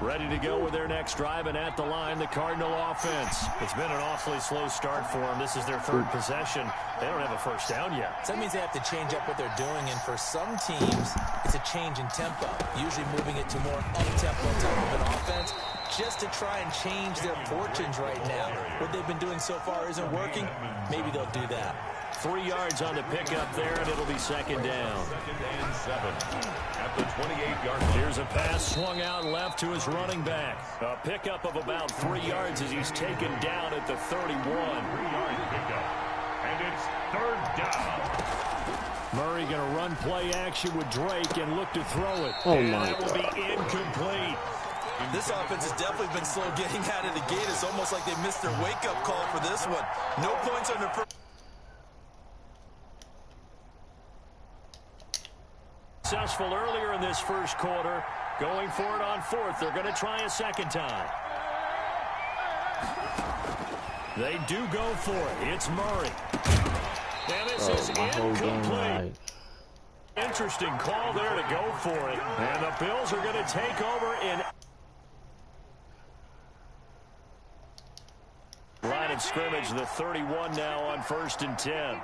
Ready to go with their next drive, and at the line, the Cardinal offense. It's been an awfully slow start for them. This is their third possession. They don't have a first down yet. So that means they have to change up what they're doing, and for some teams, it's a change in tempo, usually moving it to more up-tempo type of an offense just to try and change their fortunes right now. What they've been doing so far isn't working. Maybe they'll do that. 3 yards on the pickup there, and it'll be second down. 2nd and 7 at the 28-yard line. Here's a pass swung out left to his running back. A pickup of about 3 yards as he's taken down at the 31. 3-yard pickup, and it's 3rd down. Murray going to run play action with Drake and look to throw it. Oh, and my that will be incomplete. This offense has definitely been slow getting out of the gate. It's almost like they missed their wake-up call for this one. No points on their first. Successful earlier in this first quarter. Going for it on 4th. They're going to try a second time. They do go for it. It's Murray. And this is incomplete. Interesting call there to go for it. And the Bills are going to take over in line of scrimmage. The 31 now on 1st and 10.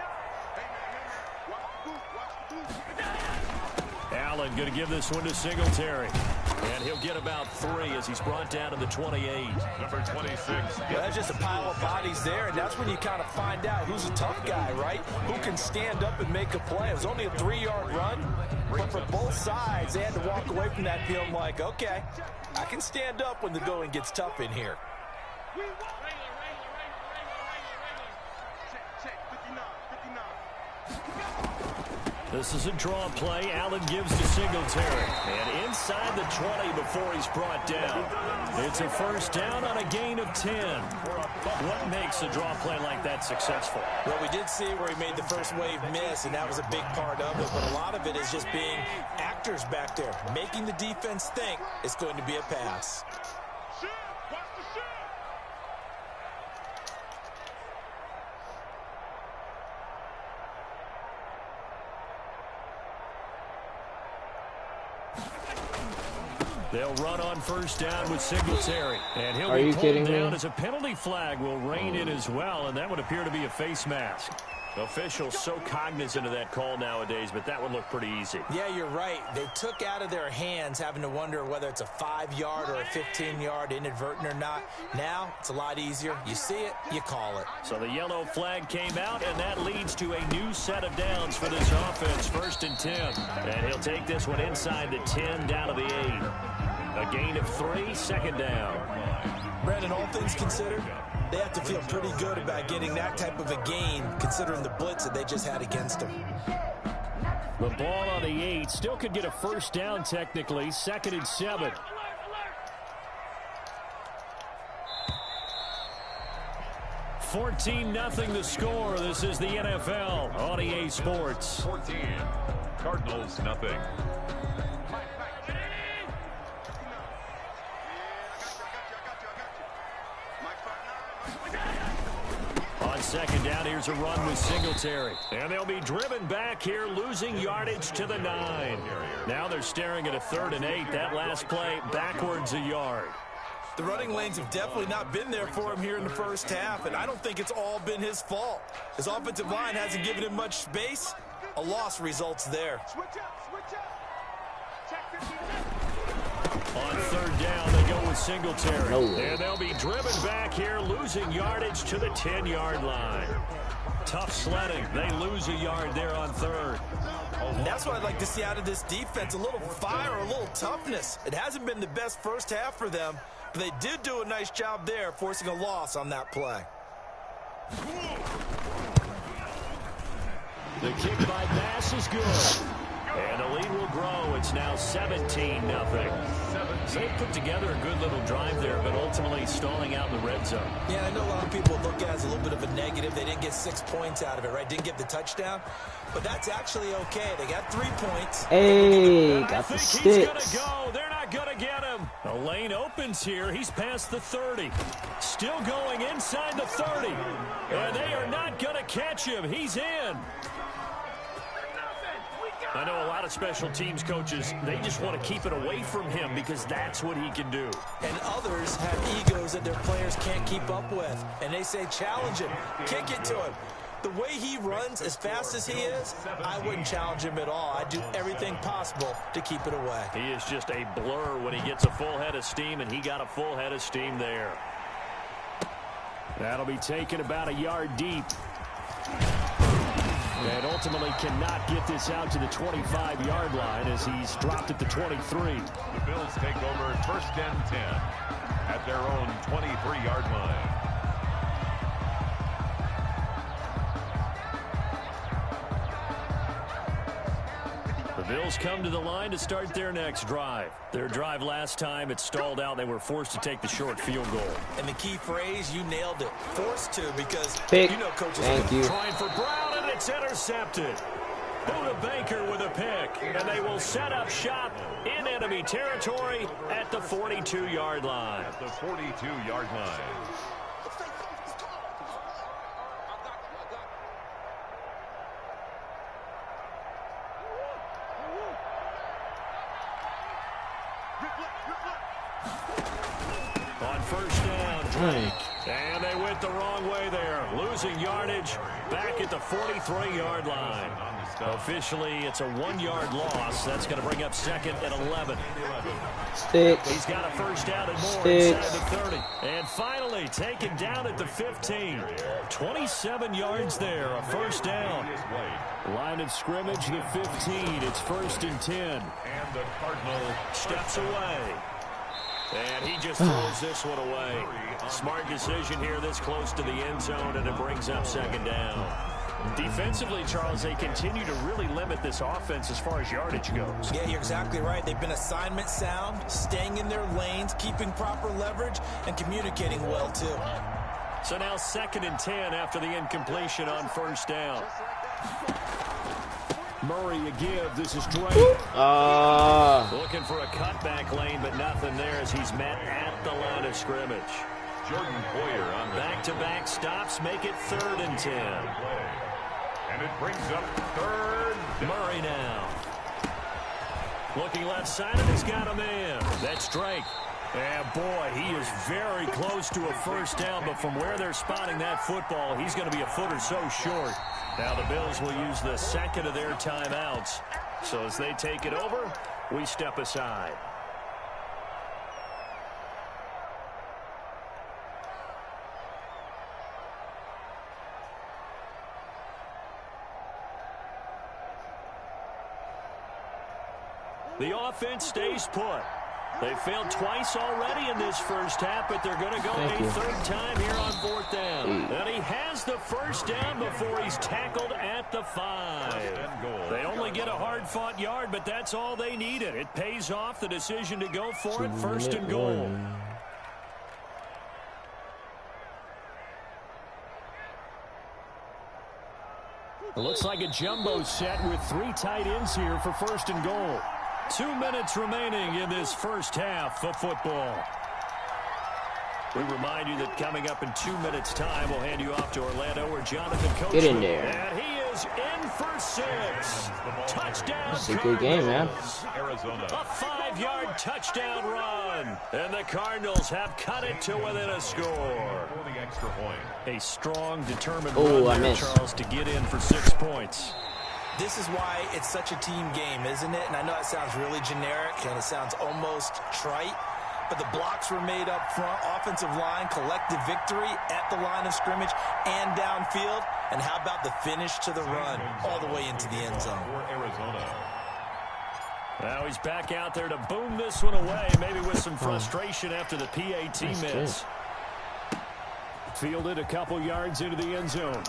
Allen going to give this one to Singletary. And he'll get about 3 as he's brought down to the 28. Number 26. Well, that's just a pile of bodies there, and that's when you kind of find out who's a tough guy, right? Who can stand up and make a play. It was only a 3-yard run, but for both sides, they had to walk away from that feeling like, okay, I can stand up when the going gets tough in here. This is a draw play. Allen gives to Singletary. And inside the 20 before he's brought down. It's a first down on a gain of 10. What makes a draw play like that successful? Well, we did see where he made the first wave miss, and that was a big part of it. But a lot of it is just being actors back there, making the defense think it's going to be a pass. They'll run on first down with Singletary. And he'll be pulled down as a penalty flag will rein in as well, and that would appear to be a face mask. Officials so cognizant of that call nowadays, but that would look pretty easy. Yeah, you're right. They took out of their hands having to wonder whether it's a 5-yard or a 15-yard inadvertent or not. Now, it's a lot easier. You see it, you call it. So the yellow flag came out, and that leads to a new set of downs for this offense, 1st and 10. And he'll take this one inside the 10 down to the 8. A gain of 3, 2nd down. Brandon, all things considered, they have to feel pretty good about getting that type of a gain, considering the blitz that they just had against them. The ball on the 8 still could get a first down technically. 2nd and 7. $14-0 the score. This is the NFL on EA Sports. 14. Cardinals, nothing. On 2nd down, here's a run with Singletary. And they'll be driven back here, losing yardage to the 9. Now they're staring at a 3rd and 8. That last play, backwards a yard. The running lanes have definitely not been there for him here in the first half, and I don't think it's all been his fault. His offensive line hasn't given him much space. A loss results there. On 3rd down, they go with Singletary. And they'll be driven back here, losing yardage to the 10-yard line. Tough sledding. They lose a yard there on 3rd. And that's what I'd like to see out of this defense, a little fire, a little toughness. It hasn't been the best first half for them, but they did do a nice job there, forcing a loss on that play. The kick by Bass is good. And the lead will grow. It's now 17-0. They put together a good little drive there, but ultimately stalling out in the red zone. Yeah, I know a lot of people look at it as a little bit of a negative. They didn't get 6 points out of it, right? Didn't get the touchdown. But that's actually okay. They got 3 points. Hey, got the sticks. He's going to go. They're not going to get him. The lane opens here. He's past the 30. Still going inside the 30. And they are not going to catch him. He's in. I know a lot of special teams coaches, they just want to keep it away from him because that's what he can do. And others have egos that their players can't keep up with. And they say, challenge him, kick it to him. The way he runs, as fast as he is, I wouldn't challenge him at all. I'd do everything possible to keep it away. He is just a blur when he gets a full head of steam, and he got a full head of steam there. That'll be taken about a yard deep. And ultimately cannot get this out to the 25-yard line as he's dropped at the 23. The Bills take over 1st and 10 at their own 23-yard line. The Bills come to the line to start their next drive. Their drive last time, it stalled out. They were forced to take the short field goal. And the key phrase, you nailed it. Forced to, because pick. You know coaches Thank you. Trying for Brown, and it's intercepted. Buda Baker with a pick, and they will set up shop in enemy territory at the 42-yard line. At the 42-yard line. On 1st down, Drake. And they went the wrong way there. Losing yardage back at the 43-yard line. Officially, it's a 1-yard loss. That's going to bring up 2nd and 11. Sticks. He's got a 1st down and more Sticks. inside the 30. And finally, taken down at the 15. 27 yards there, a 1st down. Line of scrimmage, the 15. It's 1st and 10. And the Cardinal Steps away. And he just throws this one away. Smart decision here this close to the end zone, and it brings up 2nd down. Defensively, Charles, they continue to really limit this offense as far as yardage goes. Yeah, you're exactly right. They've been assignment sound, staying in their lanes, keeping proper leverage, and communicating well, too. So now 2nd and 10 after the incompletion on 1st down. Murray a give. This is Drake. Looking for a cutback lane, but nothing there as he's met at the line of scrimmage. Jordan Poyer on the Back-to-back stops make it 3rd and 10. And it brings up 3rd. Murray now. Looking left side, and he's got a man. That's Drake. And boy, he is very close to a 1st down, but from where they're spotting that football, he's going to be a foot or so short. Now the Bills will use the 2nd of their timeouts. So as they take it over, we step aside. The offense stays put. They failed twice already in this 1st half, but they're going to go a 3rd time here on 4th down. And he has the 1st down before he's tackled at the 5. They only get a hard-fought yard, but that's all they needed. It pays off the decision to go for it, 1st and goal. It looks like a jumbo set with 3 tight ends here for 1st and goal. 2 minutes remaining in this 1st half of football. We remind you that coming up in 2 minutes' time, we'll hand you off to Orlando where Jonathan Coachman. Get in there. And he is in for 6. Touchdown. It's a good game, man. Arizona. A 5-yard touchdown run. And the Cardinals have cut it to within a score. For the extra point. A strong, determined Oh, run I there, missed. Charles, to get in for 6 points. This is why it's such a team game, isn't it? And I know it sounds really generic and it sounds almost trite, but the blocks were made up front, offensive line, collective victory at the line of scrimmage and downfield. And how about the finish to the run all the way into the end zone? For Arizona. Now he's back out there to boom this one away, maybe with some frustration after the PAT miss. Fielded a couple yards into the end zone.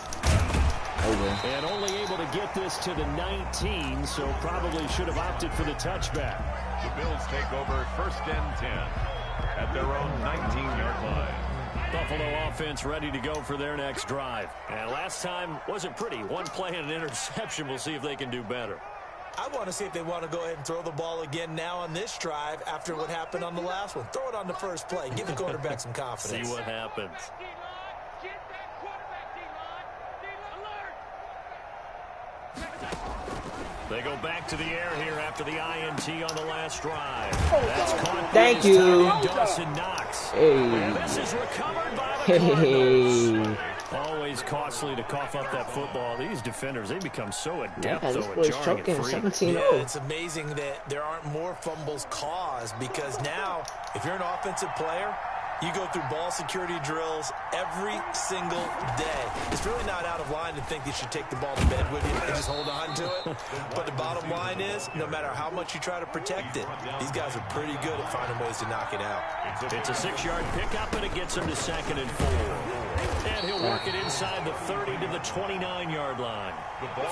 Okay. And only able to get this to the 19, so probably should have opted for the touchback. The Bills take over 1st and 10 at their own 19-yard line. Buffalo offense ready to go for their next drive. And last time wasn't pretty. 1 play and an interception. We'll see if they can do better. I want to see if they want to go ahead and throw the ball again now on this drive after what happened on the last one. Throw it on the first play. Give the quarterback some confidence. See what happens. They go back to the air here after the INT on the last drive. That's caught. Thank you. Dawson Knox. Hey. And this is recovered by the Cardinals. Always costly to cough up that football. These defenders, they become so adept, yeah, though, this at boy's jarring choking it free. 17-0. Yeah, it's amazing that there aren't more fumbles caused, because now, if you're an offensive player, you go through ball security drills every single day. It's really not out of line to think you should take the ball to bed with you and just hold on to it. But the bottom line is, no matter how much you try to protect it, these guys are pretty good at finding ways to knock it out. It's a 6-yard pickup, and it gets him to 2nd and 4. And he'll work it inside the 30 to the 29-yard line.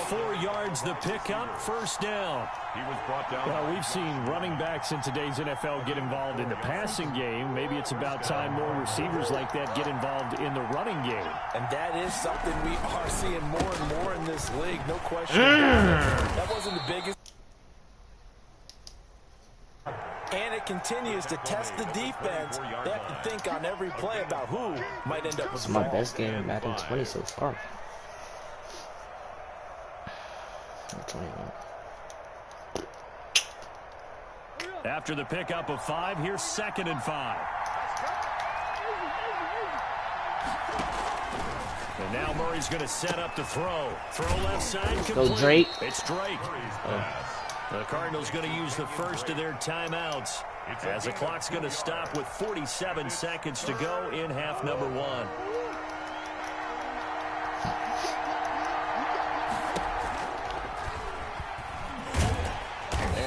4 yards the pickup, 1st down. He was brought down. Well, we've seen running backs in today's NFL get involved in the passing game. Maybe it's about time more receivers like that get involved in the running game. And that is something we are seeing more and more in this league, no question about it. That wasn't the biggest. And it continues to test the defense. They have to think on every play about who might end up with the ball. It's my best game in Madden 20 so far. 21. After the pickup of 5, here's 2nd and 5. And now Murray's going to set up to throw. Throw left side, complete. Go Drake. It's Drake. The Cardinals going to use the first of their timeouts, as the clock's going to stop with 47 seconds to go in half number 1.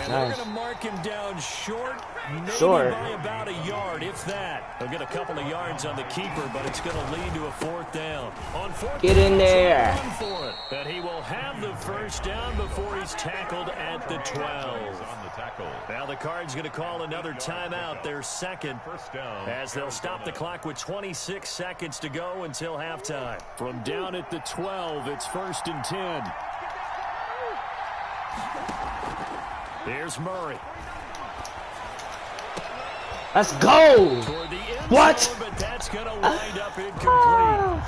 And they're going to mark him down short, maybe by about a yard, if that. They'll get a couple of yards on the keeper, but it's going to lead to a 4th down. On 4th Get in there. Run for it. But he will have the 1st down before he's tackled at the 12. Now the Cards going to call another timeout, their 2nd, as they'll stop the clock with 26 seconds to go until halftime. From down at the 12, it's 1st and 10. Here's Murray. Let's go. What? Zone, but that's going to wind up incomplete.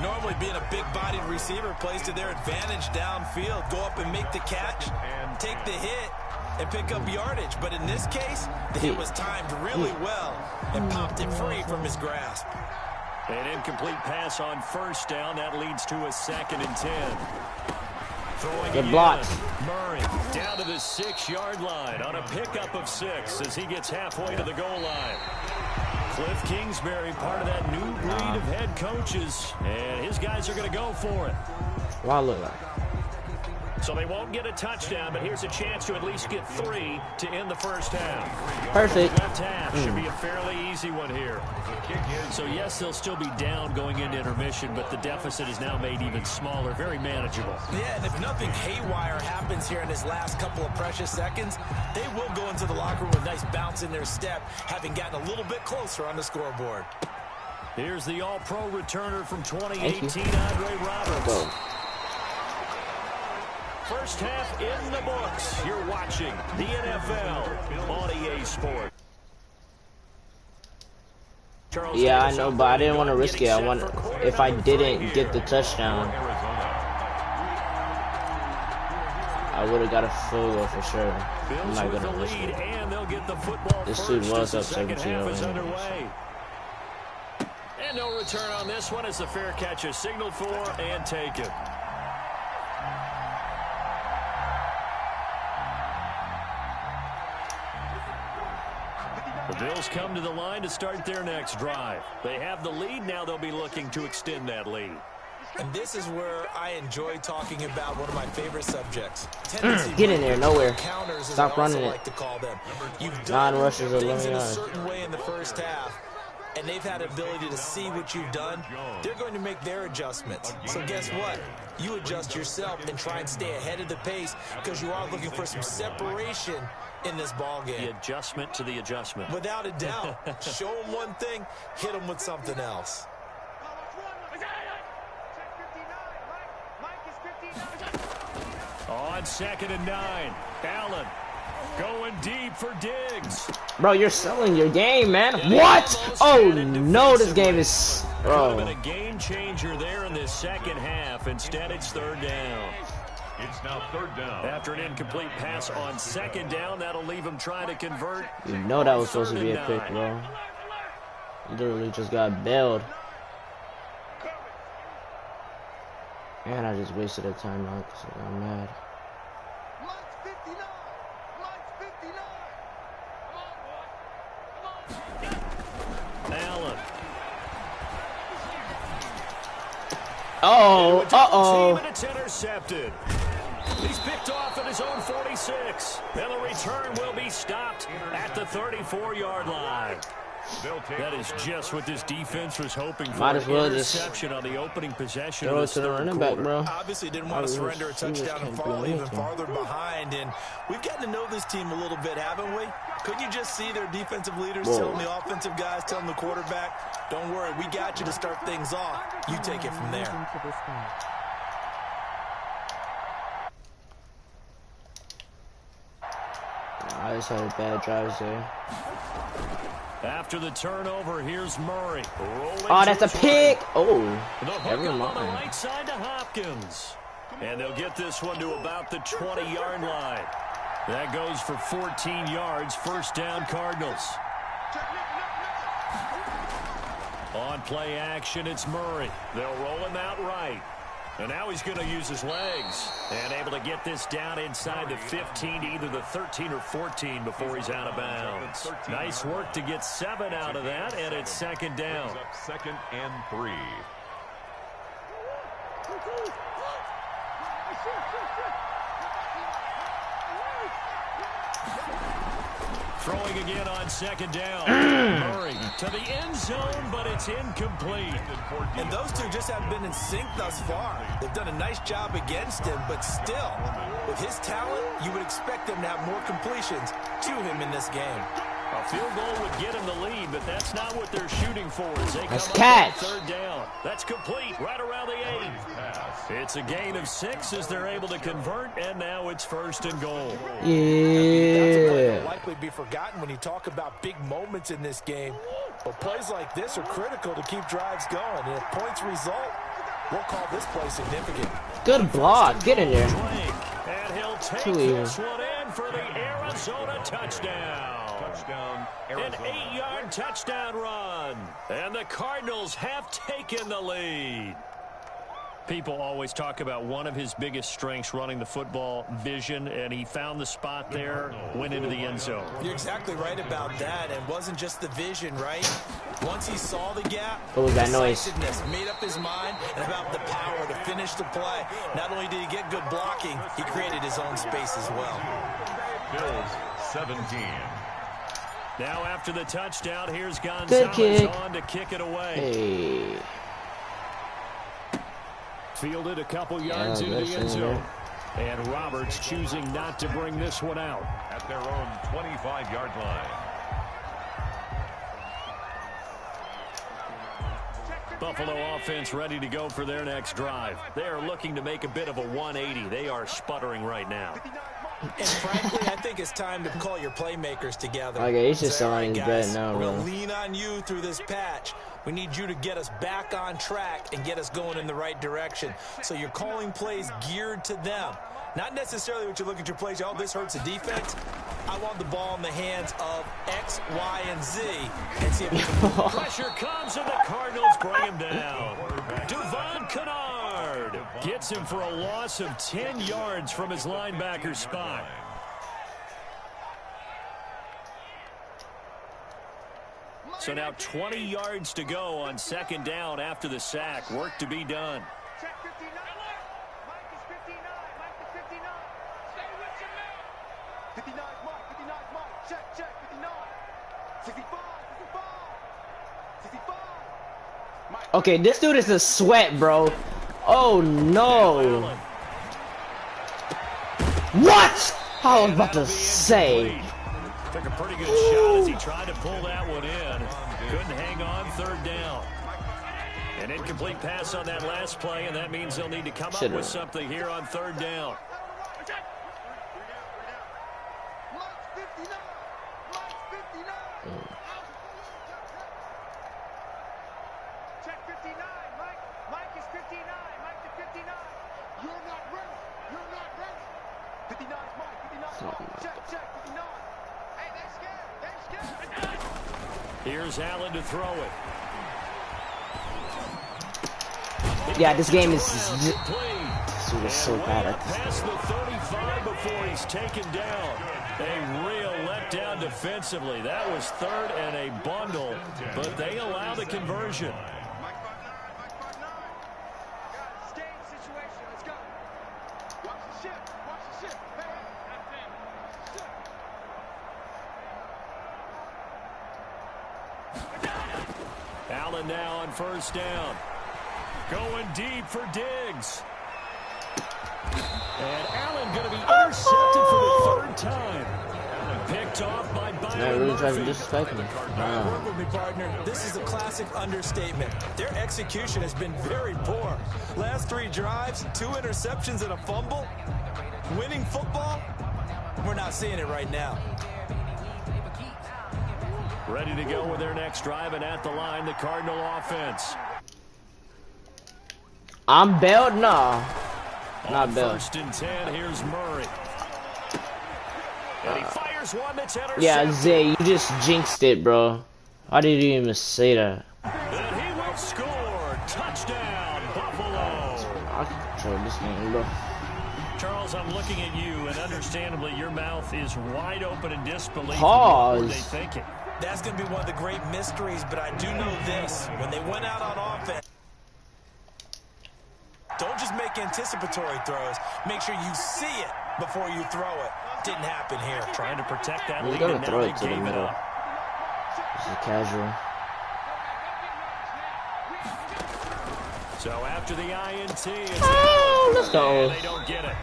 Normally being a big-bodied receiver plays to their advantage downfield. Go up and make the catch, take the hit, and pick up yardage. But in this case, the hit was timed really well and popped it free from his grasp. An incomplete pass on 1st down. That leads to a 2nd and 10. Good blocks. Murray down to the 6-yard line on a pickup of 6 as he gets halfway to the goal line. Cliff Kingsbury, part of that new breed of head coaches, and his guys are going to go for it. Wow, look like. So they won't get a touchdown, but here's a chance to at least get 3 to end the 1st half. Perfect. Left half should be a fairly easy one here. So yes, they'll still be down going into intermission, but the deficit is now made even smaller, very manageable. Yeah, and if nothing haywire happens here in his last couple of precious seconds, they will go into the locker room with a nice bounce in their step, having gotten a little bit closer on the scoreboard. Here's the all-pro returner from 2018, Andre Roberts. Go. First half in the books. You're watching the NFL on EA Sports. Yeah, I know, but I didn't want to risk it. I want, if I didn't get the touchdown, I would have got a field goal for sure. I'm not gonna risk it. This dude was up 17-0. And no return on this one as the fair catch is signaled for and taken. The Bills come to the line to start their next drive. They have the lead. Now they'll be looking to extend that lead. And this is where I enjoy talking about one of my favorite subjects. Get in there, nowhere. Stop running it. Like to call them. You've 9 rushes, 11 things in a yards. certain way in the first half, and they've had ability to see what you've done. They're going to make their adjustments. So guess what? You adjust yourself and try and stay ahead of the pace because you are looking for some separation in this ball game. The adjustment to the adjustment. Without a doubt. Show them one thing, hit them with something else. On 2nd and 9, Allen going deep for Diggs. Bro, you're selling your game, man. What? Oh no, this game is. Could have been a game changer there in this second half. Instead, it's 3rd down. It's now 3rd down. After an incomplete pass on 2nd down, that'll leave him trying to convert. You know that was supposed to be a pick, bro. You literally just got bailed. And I just wasted a timeout because I got mad. Allen. Uh-oh, uh-oh. And it's intercepted. He's picked off at his own 46. And the return will be stopped at the 34-yard line. That is just what this defense was hoping for. Might as well interception on the opening possession. Throw it to the running back, bro. Obviously didn't want to surrender a touchdown and fall even farther behind. And we've gotten to know this team a little bit, haven't we? Couldn't you just see their defensive leaders telling the offensive guys, telling the quarterback, don't worry, we got you to start things off. You take it from there. I just had a bad drive there. After the turnover, here's Murray. Oh, that's a pick. Oh, never mind. On the right side to Hopkins. And they'll get this one to about the 20-yard line. That goes for 14 yards. 1st down, Cardinals. On play action, it's Murray. They'll roll him out right. And now he's going to use his legs. And able to get this down inside the 15 to either the 13 or 14 before he's out of bounds. Nice work to get 7 out of that, and it's 2nd down. 2nd and 3. Throwing again on 2nd down. Murray to the end zone, but it's incomplete. And those two just haven't been in sync thus far. They've done a nice job against him, but still, with his talent, you would expect them to have more completions to him in this game. A field goal would get him the lead, but that's not what they're shooting for as they come catch. up on 3rd down. That's complete right around the 8. It's a gain of 6 as they're able to convert, and now it's 1st and goal. Yeah. That's a play that will likely be forgotten when you talk about big moments in this game. But plays like this are critical to keep drives going. And if points result, we'll call this play significant. Good block. Get in there. And he'll take this one in for the Arizona touchdown. An 8-yard touchdown run. And the Cardinals have taken the lead. People always talk about one of his biggest strengths running the football, vision, and he found the spot there, went into the end zone. You're exactly right about that, and wasn't just the vision, right? Once he saw the gap, what was that noise? Made up his mind and about the power to finish the play. Not only did he get good blocking, he created his own space as well. Bills 17. Now after the touchdown, here's Gonzalez on to kick it away. Hey. Fielded a couple yards into the end zone. And Roberts choosing not to bring this one out. At their own 25-yard line. Buffalo offense ready to go for their next drive. They are looking to make a bit of a 180. They are sputtering right now. And frankly, I think it's time to call your playmakers together. Okay, he's just selling his bet now, we're bro. going to lean on you through this patch. We need you to get us back on track and get us going in the right direction. So you're calling plays geared to them. Not necessarily what you look at your plays, oh, this hurts the defense. I want the ball in the hands of X, Y, and Z. And see if we can pressure comes and the Cardinals bring him down. Devon Kennard gets him for a loss of 10 yards from his linebacker spot. So now 20 yards to go on 2nd down after the sack. Work to be done. Check 59. Mike is 59. Mike is 59. Stay with your man. 59 Mike. 59 Mike. Check, check. 59. 65. 65. 65. Mike. Okay, this dude is a sweat, bro. Oh no. What? I was about to say. Took a pretty good shot as he tried to pull that one in. Couldn't hang on 3rd down. An incomplete pass on that last play, and that means they'll need to come up with something here on 3rd down. Check 59. Mike is 59. Mike to 59. You're not ready. You're not ready. 59 is Mike. 59 Mike. Check, check. 59. Hey, they're scared. They're scared. Here's Allen to throw it. Yeah, this game is so bad at this. Past the 35 before he's taken down. A real letdown defensively. That was third and a bundle, but they allow the conversion. Allen now on first down. Going deep for Diggs. And Allen going to be intercepted for the third time. Picked off by Byron really trying to Murphy. disrespect me. Work with me, partner. This is a classic understatement. Their execution has been very poor. Last 3 drives, 2 interceptions and a fumble. Winning football, we're not seeing it right now. Ready to go with their next drive, and at the line, the Cardinal offense. I'm Bell? Nah. Not Bell. First and 10, here's Murray. And he fires one that's intercepted. Yeah, Zay, you just jinxed it, bro. Why did you even say that? And he will score. Touchdown, Buffalo. I can control this game, bro. Charles, I'm looking at you, and understandably, your mouth is wide open in disbelief. Pause. What were they thinking? That's going to be one of the great mysteries, but I do know this. When they went out on offense, don't just make anticipatory throws. Make sure you see it before you throw it. Didn't happen here. Trying to protect that We're lead, gonna and now throw they it to the gave it middle. up. This is casual. So after the INT, it's Let's go. and they don't get it.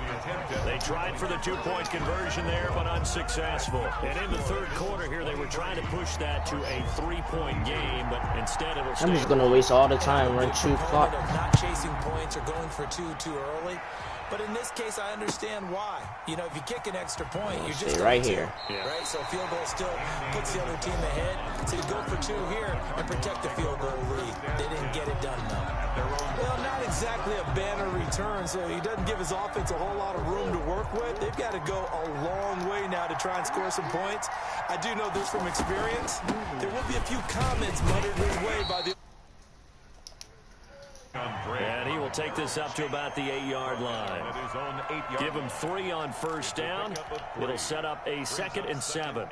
They tried for the 2-point conversion there, but unsuccessful. And in the third quarter here, they were trying to push that to a 3-point game, but instead it'll stay. I'm just gonna waste all the time, run 2 clock. Of not chasing points or going for 2 too early. But in this case, I understand why. You know, if you kick an extra point, you're just Stay right here. Right? So field goal still puts the other team ahead. So you go for 2 here and protect the field goal lead. They didn't get it done, though. Well, not exactly a banner return, so he doesn't give his offense a whole lot of room to work with. They've got to go a long way now to try and score some points. I do know this from experience. There will be a few comments muttered his way by the... And he will take this up to about the 8-yard line. Give him 3 on first down. It'll set up a 2nd and 7.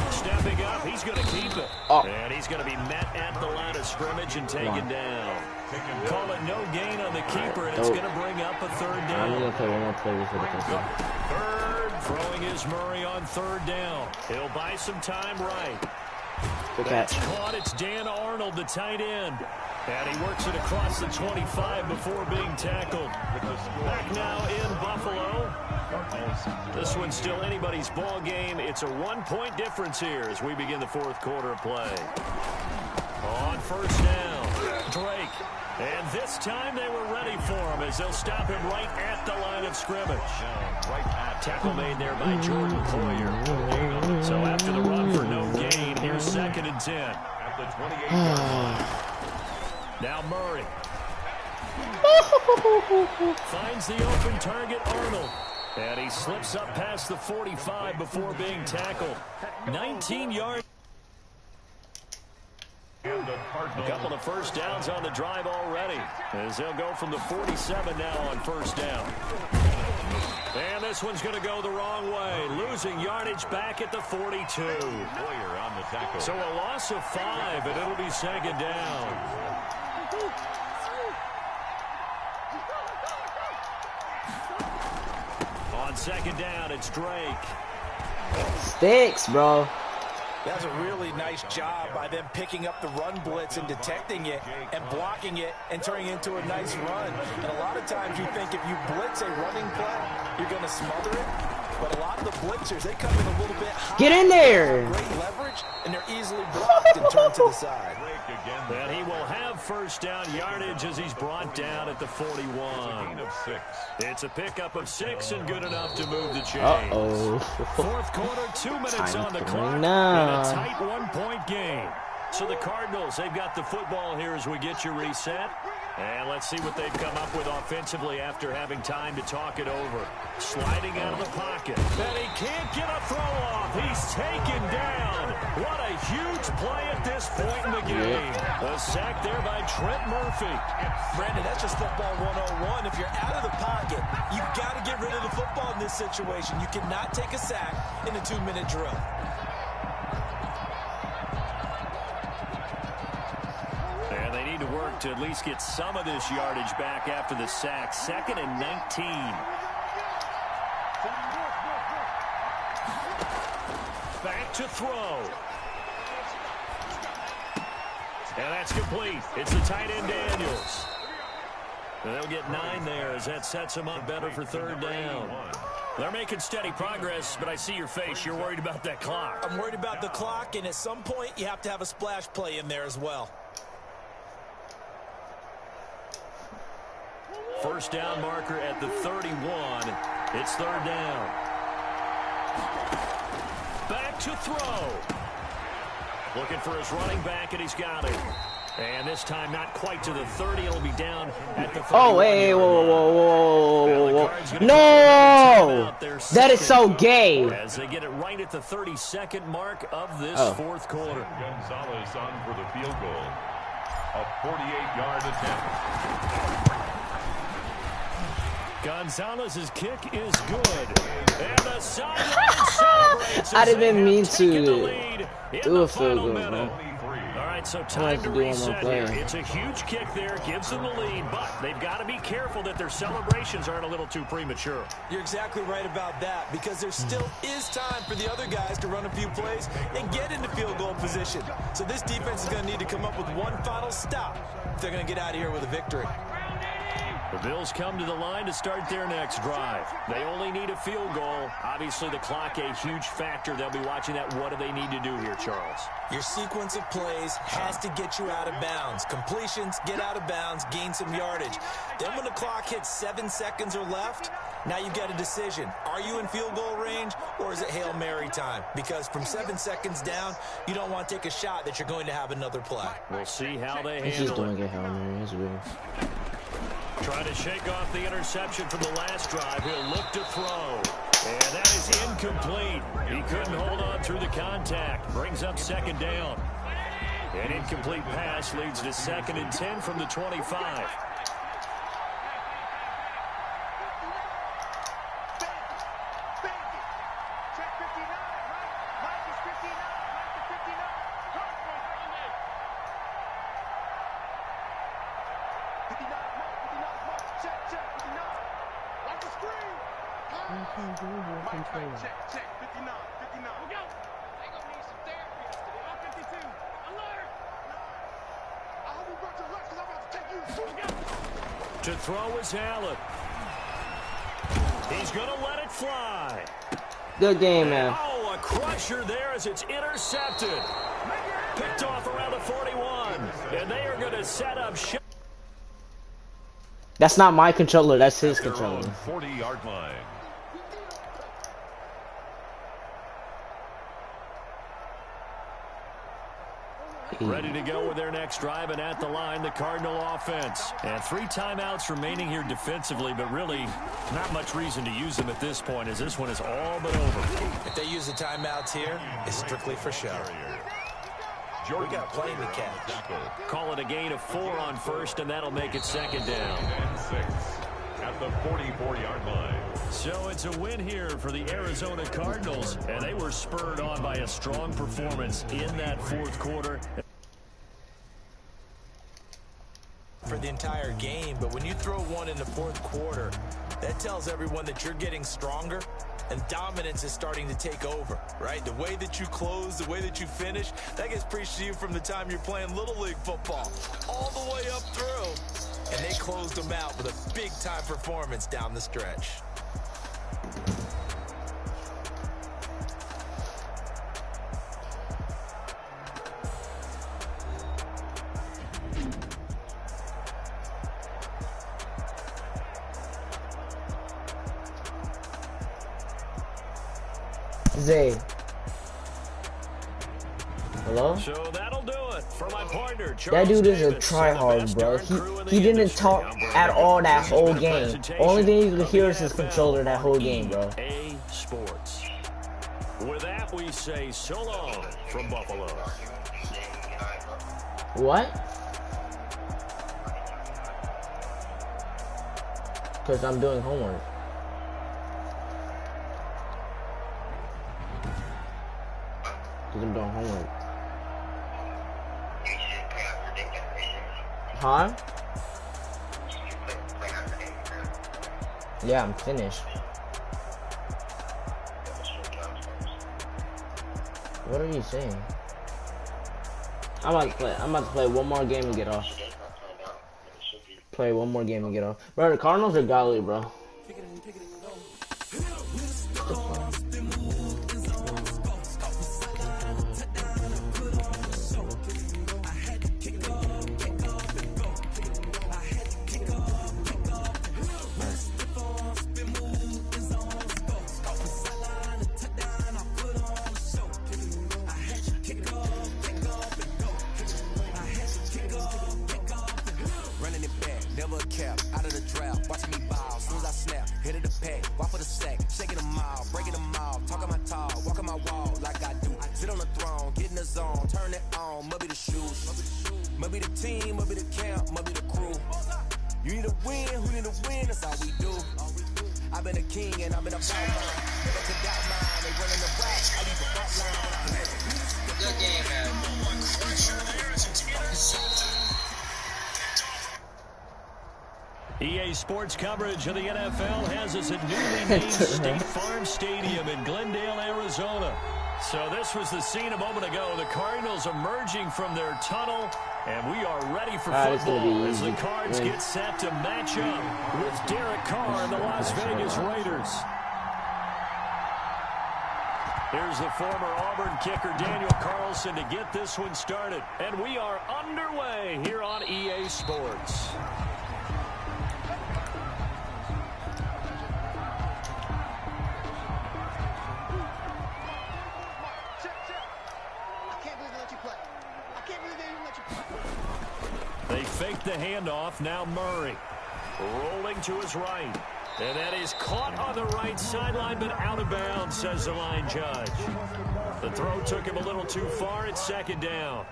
Stepping up, he's going to keep it. And he's going to be met at the line of scrimmage and taken down. Call it no gain on the keeper, and it's going to bring up a 3rd down. I'm gonna play one more play before the touchdown. Third, throwing is Murray on 3rd down. He'll buy some time right. Good That's catch. caught. It's Dan Arnold, the tight end. And he works it across the 25 before being tackled. Back now in Buffalo. This one's still anybody's ball game. It's a 1-point difference here as we begin the 4th quarter of play. On first down, Drake. And this time they were ready for him as they'll stop him right at the line of scrimmage. Tackle made there by Jordan Poyer. So after the run for no gain, here's 2nd and 10. Now Murray. Finds the open target, Arnold. And he slips up past the 45 before being tackled. 19 yards. A couple of first downs on the drive already, as they'll go from the 47 now on first down. And this one's going to go the wrong way, losing yardage back at the 42. So a loss of 5, and it'll be 2nd down. On 2nd down, it's Drake. Sticks, bro. That's a really nice job by them picking up the run blitz and detecting it and blocking it and turning it into a nice run. And a lot of times you think if you blitz a running play, you're going to smother it. But a lot of the blitzers, they come in a little bit high. Get in there! Great leverage, and they're easily blocked and turned to the side. And he will have first down yardage as he's brought down at the 41. It's a pickup of 6 and good enough to move the chains. Fourth quarter, 2 minutes on the clock, and a tight 1-point game. So the Cardinals, they've got the football here as we get you reset. And let's see what they've come up with offensively after having time to talk it over. Sliding out of the pocket. And he can't get a throw off. He's taken down. What a huge play at this point in the game. A sack there by Trent Murphy. Brandon, that's just football 101. If you're out of the pocket, you've got to get rid of the football in this situation. You cannot take a sack in a 2-minute drill. And they need to work to at least get some of this yardage back after the sack. 2nd and 19. Back to throw. And that's complete. It's the tight end Daniels. And they'll get 9 there as that sets them up better for 3rd down. They're making steady progress, but I see your face. You're worried about that clock. I'm worried about the clock, and at some point you have to have a splash play in there as well. First down marker at the 31. It's 3rd down. Back to throw. Looking for his running back, and he's got it. And this time not quite to the 30. It'll be down at the 30. Oh, hey, whoa. No! That is so gay. As they get it right at the 32nd mark of this fourth quarter. Gonzalez on for the field goal. A 48-yard attempt. Gonzalez's kick is good. And the sideline celebrates. I didn't mean to do a field goal, man. All right, so time to reset here. It's a huge kick there, gives them the lead, but they've got to be careful that their celebrations aren't a little too premature. You're exactly right about that, because there still is time for the other guys to run a few plays and get into field goal position. So this defense is going to need to come up with one final stop if they're going to get out of here with a victory. The Bills come to the line to start their next drive. They only need a field goal. Obviously, the clock a huge factor. They'll be watching that. What do they need to do here, Charles? Your sequence of plays has to get you out of bounds. Completions, get out of bounds, gain some yardage. Then when the clock hits 7 seconds or left, now you've got a decision. Are you in field goal range, or is it Hail Mary time? Because from 7 seconds down, you don't want to take a shot that you're going to have another play. We'll see how they handle it. He's just doing a Hail Mary. It's real. Trying to shake off the interception from the last drive. He'll look to throw. And that is incomplete. He couldn't hold on through the contact. Brings up 2nd down. An incomplete pass leads to 2nd and 10 from the 25. To throw is Allen. He's going to let it fly. Good game, man. Oh, a crusher there as it's intercepted. Picked off around the 41. And they are going to set up shot. That's not my controller. That's his controller. 40-yard line. Ready to go with their next drive, and at the line, the Cardinal offense. And 3 timeouts remaining here defensively, but really not much reason to use them at this point, as this one is all but over. If they use the timeouts here, it's strictly for show. We got plenty to catch. Call it a gain of 4 on first, and that'll make it 2nd down. And 6 at the 44-yard line. So it's a win here for the Arizona Cardinals, and they were spurred on by a strong performance in that fourth quarter. For the entire game, but when you throw one in the fourth quarter, that tells everyone that you're getting stronger and dominance is starting to take over, right? The way that you close, the way that you finish, that gets preached to you from the time you're playing Little League football all the way up through, and they closed them out with a big-time performance down the stretch. Zay. Hello? So that'll do it for my partner, That dude is a tryhard, bro. He didn't talk at all that whole game. Only thing you could hear is his controller that whole game, bro. EA Sports. With that, we say so long from Buffalo. What? Because I'm doing homework. Because I'm doing homework. Huh? Yeah, I'm finished. What are you saying? I'm about to play one more game and get off. Play one more game and get off. Bro, the Cardinals are godly, bro. EA Sports coverage of the NFL has us at newly named State Farm Stadium in Glendale, Arizona. So this was the scene a moment ago. The Cardinals emerging from their tunnel, and we are ready for football as the Cards get set to match up with Derek Carr and the Las Vegas Raiders. Here's the former Auburn kicker Daniel Carlson to get this one started. And we are underway here on EA Sports. They fake the handoff. Now Murray rolling to his right. And that is caught on the right sideline, but out of bounds, says the line judge. The throw took him a little too far. It's second down.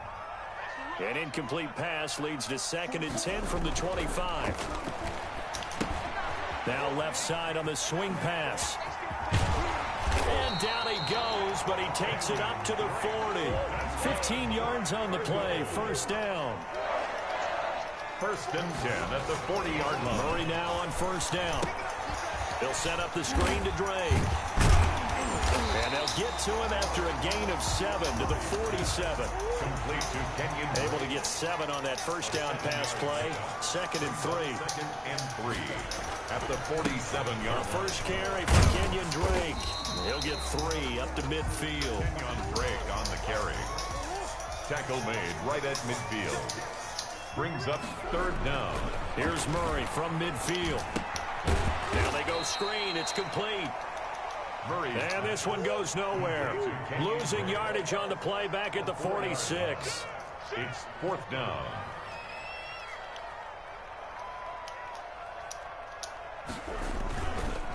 An incomplete pass leads to 2nd and 10 from the 25. Now left side on the swing pass. And down he goes, but he takes it up to the 40. 15 yards on the play. First down. 1st and 10 at the 40-yard line. Murray now on first down. He'll set up the screen to Drake. And they'll get to him after a gain of 7 to the 47. Complete to Kenyon. Able to get 7 on that first down pass play. 2nd and 3. 2nd and 3 at the 47-yard line. First carry for Kenyon Drake. He'll get 3 up to midfield. Kenyon Drake on the carry. Tackle made right at midfield. Brings up 3rd down. Here's Murray from midfield. Now they go screen. It's complete. Murray. And this one goes nowhere. Losing yardage on the play back at the 46. It's 4th down.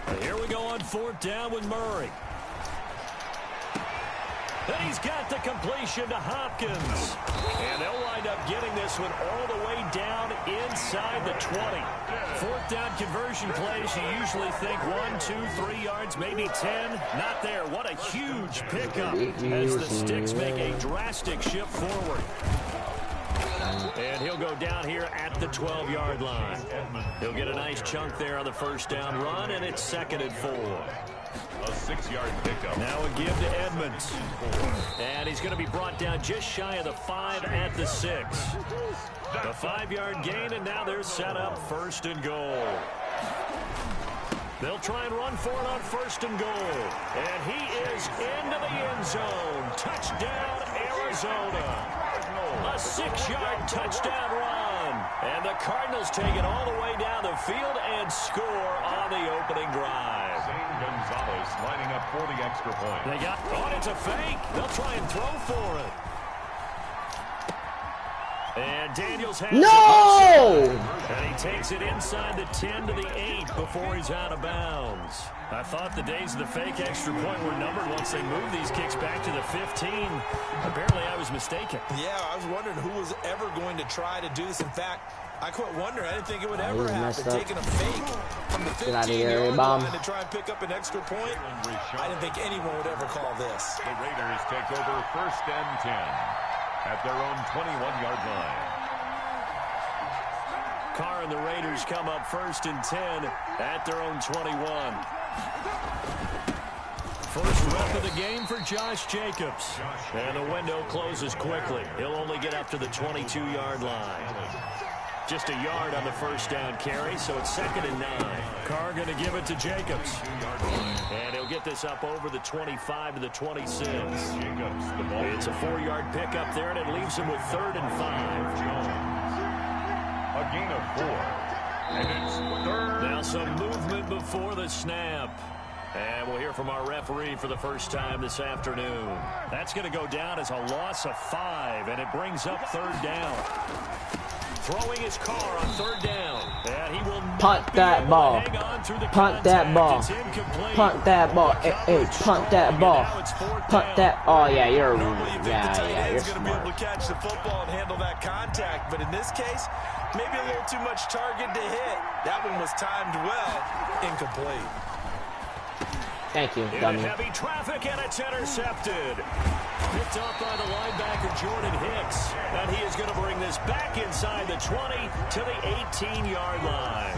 And here we go on 4th down with Murray. And he's got the completion to Hopkins. And they'll wind up getting this one all the way down inside the 20. 4th down conversion plays, you usually think 1, 2, 3 yards, maybe 10. Not there. What a huge pickup as the Sticks make a drastic shift forward. And he'll go down here at the 12-yard line. He'll get a nice chunk there on the first down run, and it's 2nd and 4. A 6-yard pickup. Now a give to Edmonds. And he's going to be brought down just shy of the 5 at the 6. The 5-yard gain, and now they're set up 1st and goal. They'll try and run for it on 1st and goal. And he is into the end zone. Touchdown, Arizona. A 6-yard touchdown run. And the Cardinals take it all the way down the field and score on the opening drive. Gonzalez lining up for the extra point. They got, oh, it's a fake. They'll try and throw for it. And Daniels has it. And he takes it inside the 10 to the 8 before he's out of bounds. I thought the days of the fake extra point were numbered once they moved these kicks back to the 15. Apparently, I was mistaken. Yeah, I was wondering who was ever going to try to do this. In fact, I quit wondering. I didn't think it would ever happen. Taking a fake from the 15-yard line to try and pick up an extra point. I didn't think anyone would ever call this. The Raiders take over 1st and 10 at their own 21-yard line. Carr and the Raiders come up 1st and 10 at their own 21. First rep of the game for Josh Jacobs. And the window closes quickly. He'll only get up to the 22-yard line. Just a yard on the first down carry, so it's 2nd and 9. Carr going to give it to Jacobs. And he'll get this up over the 25 to the 26. It's a 4-yard pickup there, and it leaves him with 3rd and 5. A gain of 4. And it's 3rd. Now some movement before the snap. And we'll hear from our referee for the first time this afternoon. That's going to go down as a loss of 5, and it brings up 3rd down. Throwing his Carr on 3rd down. And he will punt that ball. Punt that ball. Punt that ball. Hey, punt that ball. Punt that. Oh yeah, you're you're going to be able to catch the football and handle that contact, but in this case, maybe a little too much target to hit. That one was timed well. Incomplete. Thank you, dummy. Heavy traffic, and it's intercepted. Picked up by the linebacker Jordan Hicks, and he is going to bring this back inside the 20 to the 18-yard line.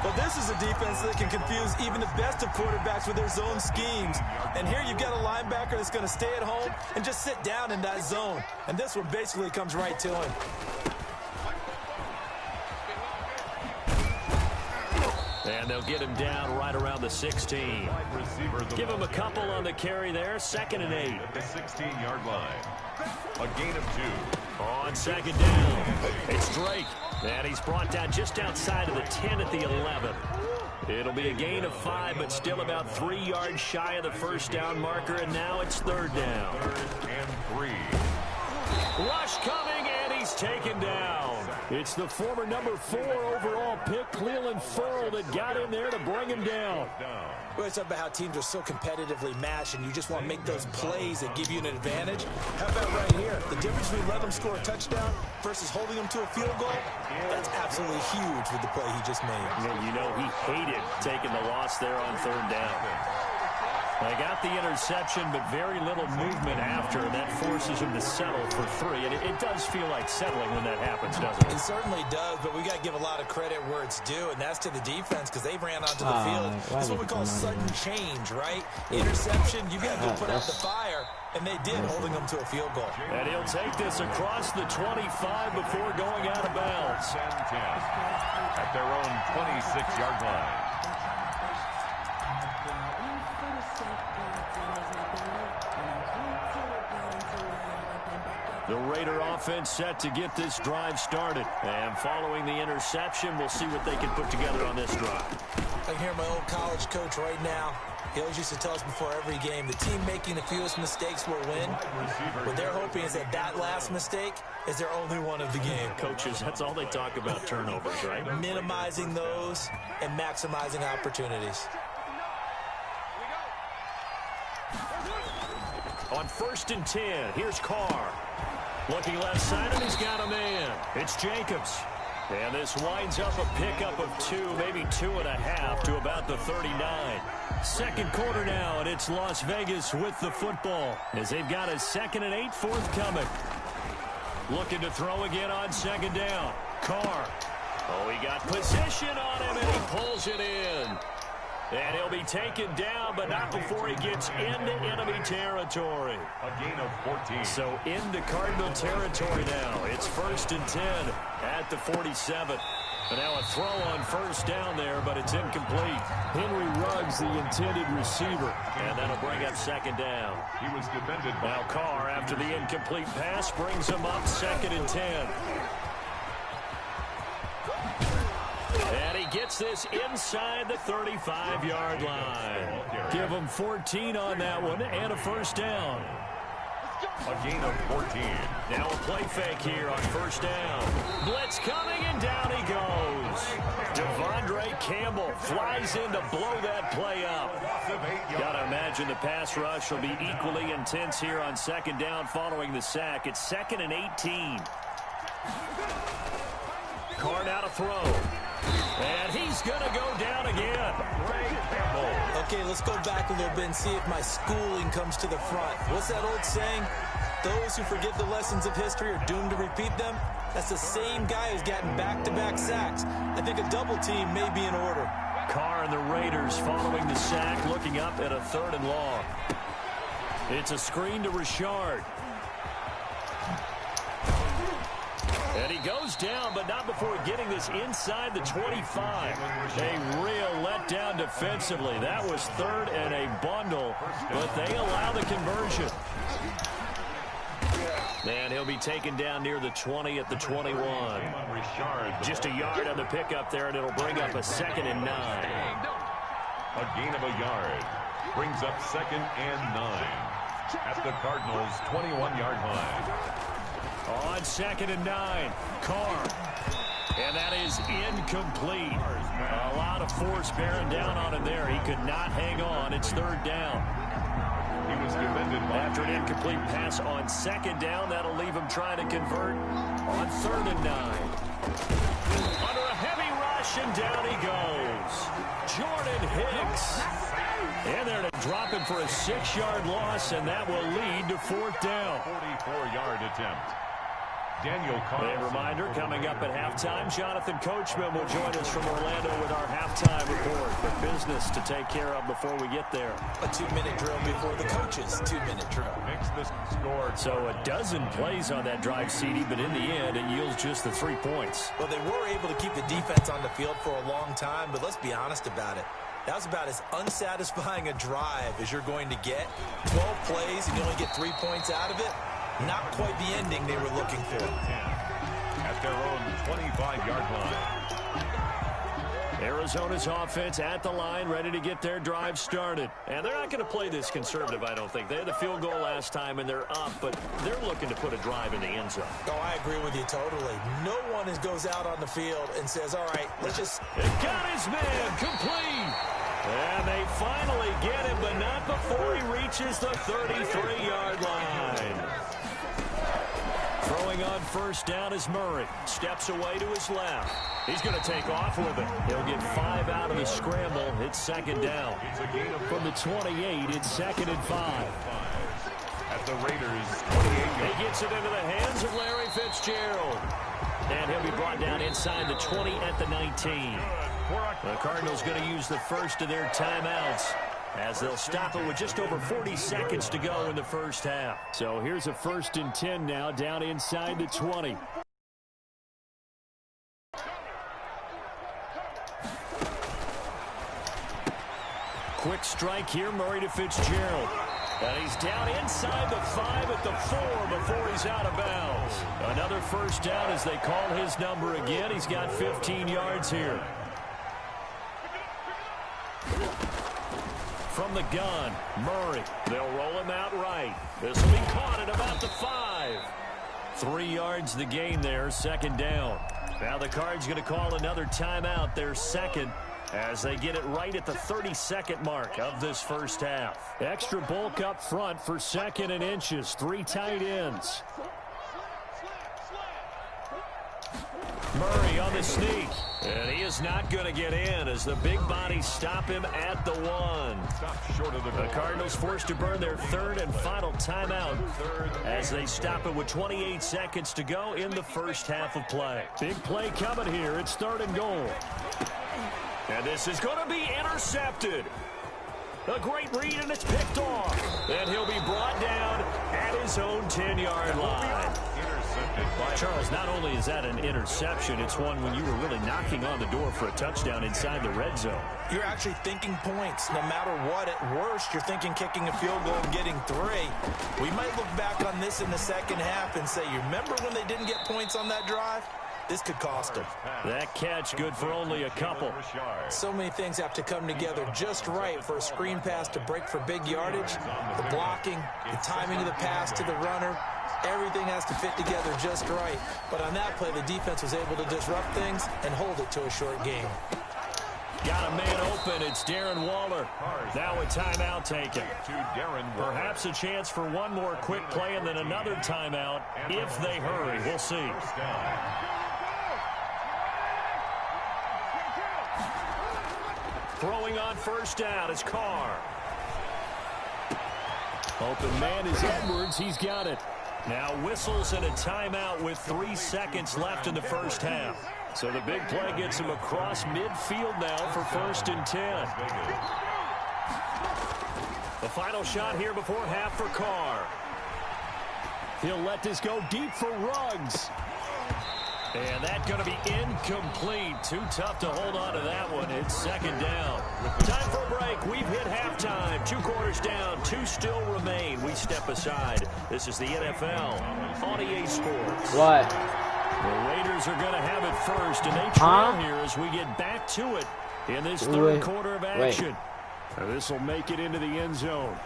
Well, this is a defense that can confuse even the best of quarterbacks with their zone schemes. And here you've got a linebacker that's going to stay at home and just sit down in that zone. And this one basically comes right to him. And they'll get him down right around the 16. Give him a couple on the carry there. 2nd and 8. At the 16-yard line. A gain of 2. On 2nd down, it's Drake. And he's brought down just outside of the 10 at the 11. It'll be a gain of 5, but still about 3 yards shy of the first down marker. And now it's 3rd down. 3rd and 3. Rush coming, and he's taken down. It's the former number 4 overall pick, Cleveland Ferrell, that got in there to bring him down. Well, it's about how teams are so competitively matched, and you just want to make those plays that give you an advantage. How about right here? The difference between letting them score a touchdown versus holding them to a field goal, that's absolutely huge with the play he just made. You know, he hated taking the loss there on 3rd down. They got the interception, but very little movement after, and that forces him to settle for 3. And it does feel like settling when that happens, doesn't it? It certainly does, but we got to give a lot of credit where it's due, and that's to the defense because they ran onto the field. That's what we call sudden change, right? Interception, you got to go put out the fire, and they did, holding them to a field goal. And he'll take this across the 25 before going out of bounds. At their own 26-yard line. The Raider offense set to get this drive started. And following the interception, we'll see what they can put together on this drive. I can hear my old college coach right now. He always used to tell us before every game, the team making the fewest mistakes will win. What they're hoping is that that last mistake is their only one of the game. Coaches, that's all they talk about, turnovers, right? Minimizing those and maximizing opportunities. On 1st and 10, here's Carr. Looking left side, and he's got a man. It's Jacobs. And this winds up a pickup of 2, maybe 2.5 to about the 39. Second quarter now, and it's Las Vegas with the football as they've got a 2nd and 8 forthcoming. Looking to throw again on 2nd down. Carr. Oh, he got position on him, and he pulls it in. And he'll be taken down, but not before he gets into enemy territory. A gain of 14. So into Cardinal territory now. It's 1st and 10 at the 47. And now a throw on 1st down there, but it's incomplete. Henry Ruggs, the intended receiver. And that'll bring up 2nd down. He was defended by now Carr, after the incomplete pass, brings him up 2nd and 10. And he gets this inside the 35-yard line. Give him 14 on that one and a first down. A gain of 14. Now a play fake here on first down. Blitz coming, and down he goes. Devondre Campbell flies in to blow that play up. Got to imagine the pass rush will be equally intense here on second down following the sack. It's 2nd and 18. Carr now to throw. And he's going to go down again. Okay, let's go back a little bit and see if my schooling comes to the front. What's that old saying? Those who forget the lessons of history are doomed to repeat them. That's the same guy who's gotten back-to-back sacks. I think a double team may be in order. Carr and the Raiders following the sack, looking up at a 3rd and long. It's a screen to Richard. And he goes down, but not before getting this inside the 25. A real letdown defensively. That was 3rd and a bundle, but they allow the conversion. And he'll be taken down near the 20 at the 21. Just a yard on the pickup there, and it'll bring up a 2nd and 9. A gain of a yard brings up 2nd and 9 at the Cardinals' 21-yard line. On 2nd and 9, Carr. And that is incomplete. A lot of force bearing down on him there. He could not hang on. It's 3rd down. He was defended after an incomplete pass on 2nd down. That'll leave him trying to convert on 3rd and 9. Under a heavy rush, and down he goes. Jordan Hicks. And they're to drop him for a 6-yard loss, and that will lead to 4th down. 44-yard attempt. Daniel A reminder, coming up at halftime, Jonathan Coachman will join us from Orlando with our halftime report. But business to take care of before we get there. A 2-minute drill before the coaches' 2-minute drill. Makes this score. So a dozen plays on that drive, CD, but in the end, it yields just the 3 points. Well, they were able to keep the defense on the field for a long time, but let's be honest about it. That was about as unsatisfying a drive as you're going to get. 12 plays and you only get 3 points out of it. Not quite the ending they were looking for. At their own 25-yard line. Arizona's offense at the line, ready to get their drive started. And they're not going to play this conservative, I don't think. They had the field goal last time, and they're up, but they're looking to put a drive in the end zone. Oh, I agree with you totally. No one goes out on the field and says, all right, let's just... They got his man complete. And they finally get him, but not before he reaches the 33-yard line. Throwing on first down is Murray. Steps away to his left. He's going to take off with it. He'll get 5 out of the scramble. It's 2nd down. From the 28, it's 2nd and 5. At the Raiders' 28. He gets it into the hands of Larry Fitzgerald. And he'll be brought down inside the 20 at the 19. The Cardinals going to use the first of their timeouts, as they'll stop it with just over 40 seconds to go in the first half. So here's a 1st and 10 now, down inside the 20. Quick strike here, Murray to Fitzgerald. And he's down inside the 5 at the 4 before he's out of bounds. Another first down as they call his number again. He's got 15 yards here. From the gun, Murray. They'll roll him out right. This will be caught at about the 5. 3 yards the gain there, 2nd down. Now the Cards going to call another timeout, their 2nd, as they get it right at the 32nd mark of this first half. Extra bulk up front for 2nd and inches. 3 tight ends. Murray on the sneak. And he is not going to get in as the big bodies stop him at the 1. Stop short of the goal. The Cardinals forced to burn their 3rd and final timeout as they stop it with 28 seconds to go in the first half of play. Big play coming here. It's 3rd and goal. And this is going to be intercepted. A great read, and it's picked off. And he'll be brought down at his own 10-yard line. Charles, not only is that an interception, it's one when you were really knocking on the door for a touchdown inside the red zone. You're actually thinking points. No matter what, at worst, you're thinking kicking a field goal and getting 3. We might look back on this in the second half and say, you remember when they didn't get points on that drive? this could cost him. That catch good for only a couple. So many things have to come together just right for a screen pass to break for big yardage. The blocking, the timing of the pass to the runner, everything has to fit together just right. But on that play, the defense was able to disrupt things and hold it to a short game. Got a man open. It's Darren Waller. Now a timeout taken. Perhaps a chance for one more quick play and then another timeout if they hurry. We'll see. Throwing on first down is Carr. Open man is Edwards. He's got it. Now whistles and a timeout with 3 seconds left in the first half. So the big play gets him across midfield now for 1st and 10. The final shot here before half for Carr. He'll let this go deep for Ruggs. And that's going to be incomplete. Too tough to hold on to that one. It's 2nd down. Time for a break. We've hit halftime. 2 quarters down. 2 still remain. We step aside. This is the NFL on EA Sports. What? The Raiders are going to have it first, and they trail here as we get back to it in this third quarter of action. This will make it into the end zone.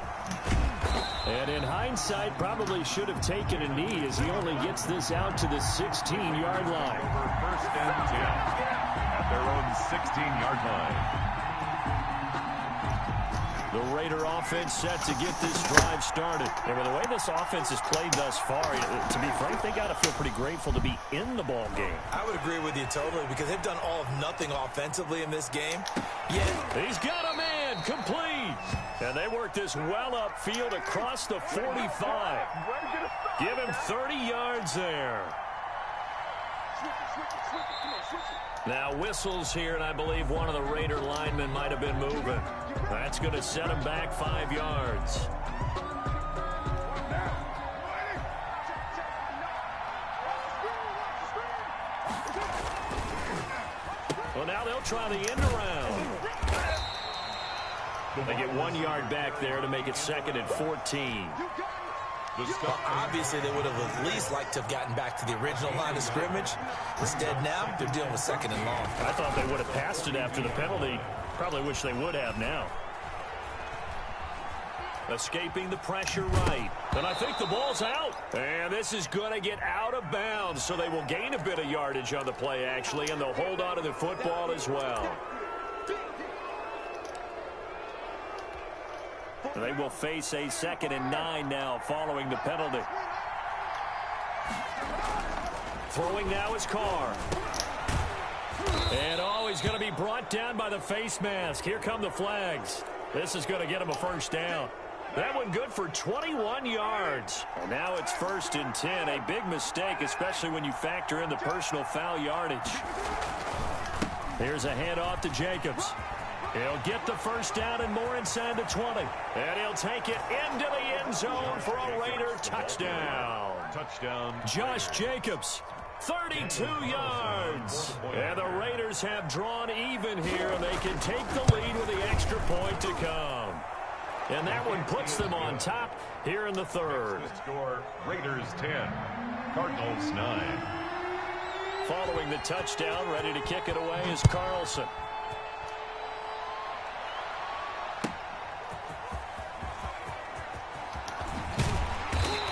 And in hindsight, probably should have taken a knee as he only gets this out to the 16-yard line. First and 10 at their own 16-yard line. The Raider offense set to get this drive started. And with the way this offense has played thus far, to be frank, they got to feel pretty grateful to be in the ball game. I would agree with you totally because they've done all of nothing offensively in this game. Yeah. He's got a man complete. And they work this well upfield across the 45. Give him 30 yards there. Now whistles here, and I believe one of the Raider linemen might have been moving. That's going to set him back 5 yards. Well, now they'll try the end around. They get 1 yard back there to make it 2nd and 14. Well, obviously, they would have at least liked to have gotten back to the original line of scrimmage. Instead, now they're dealing with 2nd and long. I thought they would have passed it after the penalty. Probably wish they would have now. Escaping the pressure right. And I think the ball's out. And this is going to get out of bounds, so they will gain a bit of yardage on the play, actually, and they'll hold on to the football as well. They will face a 2nd and 9 now following the penalty. Throwing now is Carr. And he's going to be brought down by the face mask. Here come the flags. This is going to get him a 1st down. That one good for 21 yards. And now it's 1st and 10. A big mistake, especially when you factor in the personal foul yardage. Here's a handoff to Jacobs. He'll get the 1st down and more inside the 20. And he'll take it into the end zone for a Raider touchdown. Touchdown. Josh Jacobs, 32 yards. And the Raiders have drawn even here, and they can take the lead with the extra point to come. And that one puts them on top here in the 3rd. Score, Raiders 10, Cardinals 9. Following the touchdown, ready to kick it away is Carlson.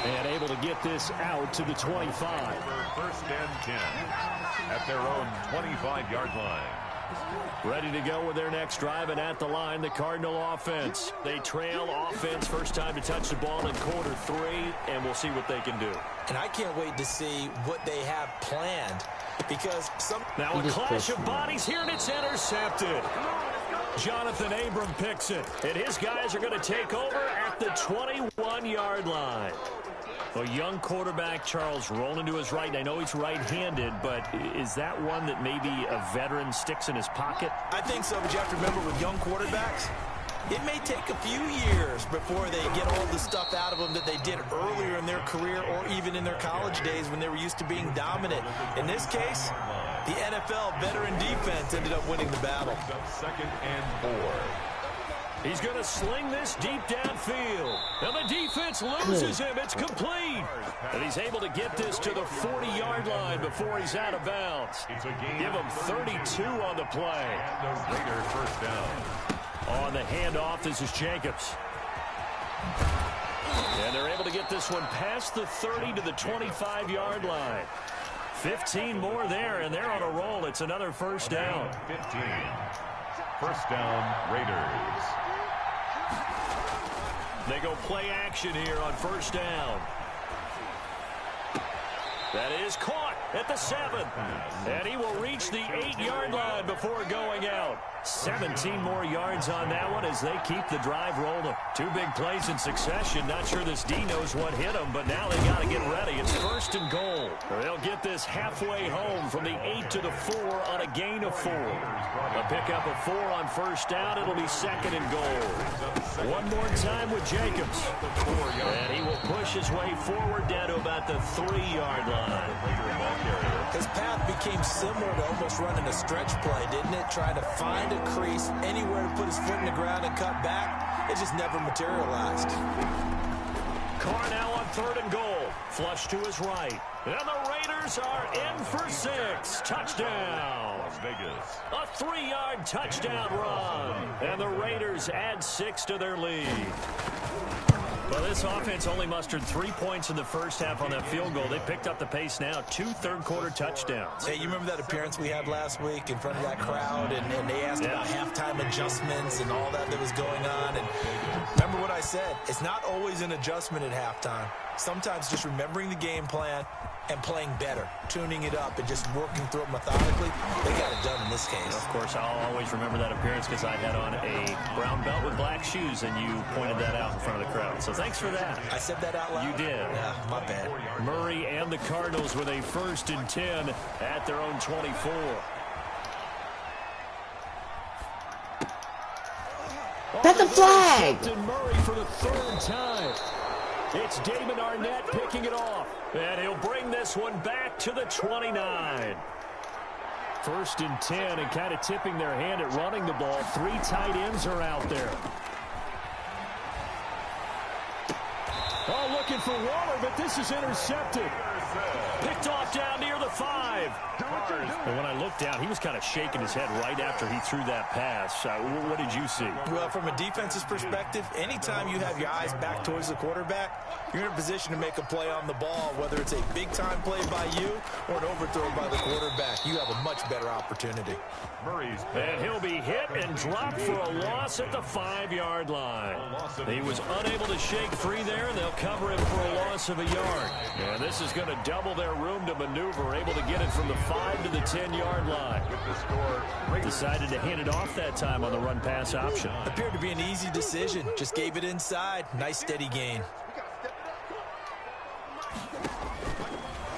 And able to get this out to the 25. 1st and 10 at their own 25-yard line. Ready to go with their next drive, and at the line, the Cardinal offense. They trail offense, first time to touch the ball in quarter 3, and we'll see what they can do. And I can't wait to see what they have planned because Now a clash of bodies here, and it's intercepted. Jonathan Abram picks it, and his guys are going to take over at the 21-yard line. A young quarterback, Charles, rolling to his right. And I know he's right-handed, but is that one that maybe a veteran sticks in his pocket? I think so, but you have to remember with young quarterbacks, it may take a few years before they get all the stuff out of them that they did earlier in their career or even in their college days when they were used to being dominant. In this case, the NFL veteran defense ended up winning the battle. 2nd and 4. He's going to sling this deep downfield. And the defense loses him. It's complete. And he's able to get this to the 40-yard line before he's out of bounds. Give him 32 on the play. And the Raiders first down. On the handoff, this is Jacobs. And they're able to get this one past the 30 to the 25-yard line. 15 more there, and they're on a roll. It's another first down. 15. First down, Raiders. They go play action here on first down. That is caught at the 7. And he will reach the 8-yard line before going out. 17 more yards on that one as they keep the drive rolling. 2 big plays in succession. Not sure this D knows what hit them, but now they got to get ready. It's first and goal. They'll get this halfway home from the 8 to the 4 on a gain of 4. A pickup of 4 on first down. It'll be second and goal. One more time with Jacobs. And he will push his way forward down to about the 3-yard line. His path became similar to almost running a stretch play, didn't it? Trying to find a crease, anywhere to put his foot in the ground and cut back. It just never materialized. Carr now on third and goal. Flush to his right. And the Raiders are in for 6. Touchdown. Las Vegas. A 3-yard touchdown run. And the Raiders add 6 to their lead. Well, this offense only mustered 3 points in the first half on that field goal. They picked up the pace now. 2 third-quarter touchdowns. Hey, you remember that appearance we had last week in front of that crowd, and they asked about halftime adjustments and all that was going on. And remember what I said? It's not always an adjustment at halftime. Sometimes just remembering the game plan and playing better, tuning it up and just working through it methodically. They got it done in this case. Of course, I'll always remember that appearance because I had on a brown belt with black shoes, and you pointed that out in front of the crowd. So thanks for that. I said that out loud? You did. Yeah, my bad. Murray and the Cardinals with a first and 10 at their own 24. That's the flag! Captain Murray for the 3rd time. It's Damon Arnett picking it off. And he'll bring this one back to the 29. First and 10, and kind of tipping their hand at running the ball. 3 tight ends are out there. Oh, looking for Waller, but this is intercepted. Picked off down near the 5. And when I looked down, he was kind of shaking his head right after he threw that pass. What did you see? Well, from a defense's perspective, anytime you have your eyes back towards the quarterback, you're in a position to make a play on the ball, whether it's a big-time play by you or an overthrow by the quarterback. You have a much better opportunity. And he'll be hit and dropped for a loss at the 5-yard line. He was unable to shake free there, and they'll cover him for a loss of a yard. And this is going to double their room to maneuver, able to get it from the 5 to the 10-yard line. With the score, Decided to hand it off that time on the run-pass option. Appeared to be an easy decision. Just gave it inside. Nice steady gain.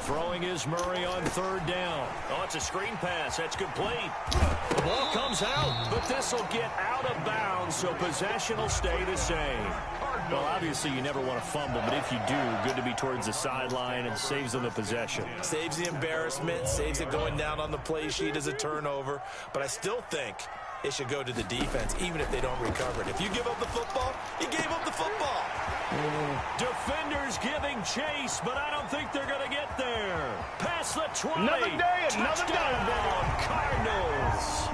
Throwing is Murray on 3rd down. Oh, it's a screen pass. That's complete. The ball comes out, but this will get out of bounds, so possession will stay the same. Well, obviously, you never want to fumble, but if you do, good to be towards the sideline and saves them the possession. Saves the embarrassment, saves it going down on the play sheet as a turnover. But I still think it should go to the defense, even if they don't recover it. If you give up the football, you gave up the football. Defenders giving chase, but I don't think they're going to get there. Past the 20. Another day, another Touchdown, Cardinals.